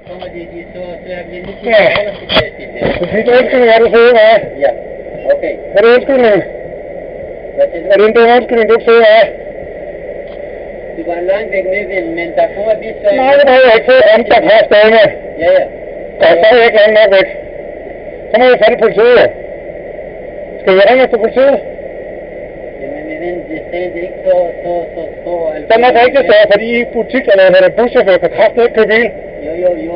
Kommer de så jeg bliver lige til at holde tilbage til det. Så fik du undskyldning, er du søger, hva'? Ja, okay. Er det undskyldning? Hvad siger du? Er det en undskyldning, du ikke søger, hva'? Du var langt væk med vind, men der kommer vi så... Nej, det må jeg ikke få om, der kan stå med. Ja, ja. Godt, så er jeg ikke langt nok væk. Så må vi fatte politiet. Skal vi ringe efter politiet? Jamen, vi ved, det er ikke så Den er rigtigt, så fordi i butikkerne eller buschauffør kan kraften ikke køre bil. Jo,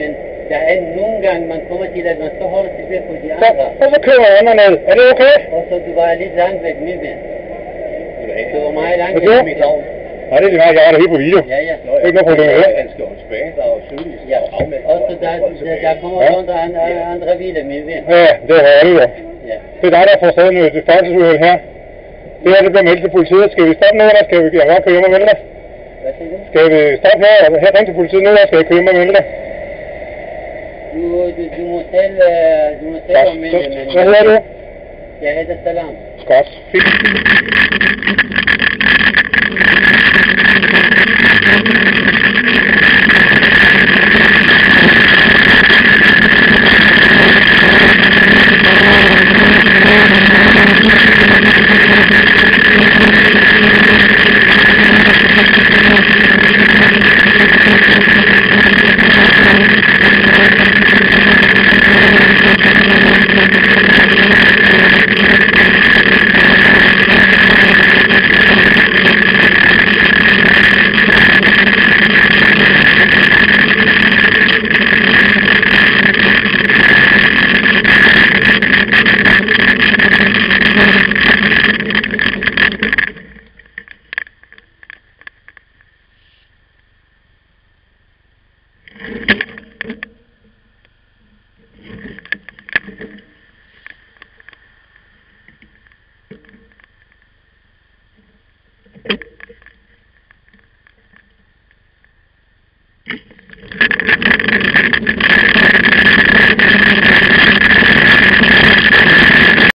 men der er nogle gange, man kommer til, at man skal holde tilbage på de andre. Så kører jeg andre ned. Er det okay? Og så du var lidt langt væk med vind. Det var meget langt væk med vind. Nej, det er lige meget, jeg har det helt på video. Ja. Ikke noget problem med det. Han skal jo tilbage, der er jo tydeligt. Ja, og så der kommer andre biler med vind. Ja, det er det jo. Ja. Det er dig, der får stadig noget færdselsuheld her. Det her, det bliver meldt til politiet. Skal vi stoppe nu, eller skal vi bare køre hjem og melde dig? Hvad siger du? Skal vi stoppe nu, og her ringe til politiet nu, eller skal vi køre hjem og melde dig? Du må selv melde dig. Hvad hedder du? Jeg hedder Salam. Godt. Fint.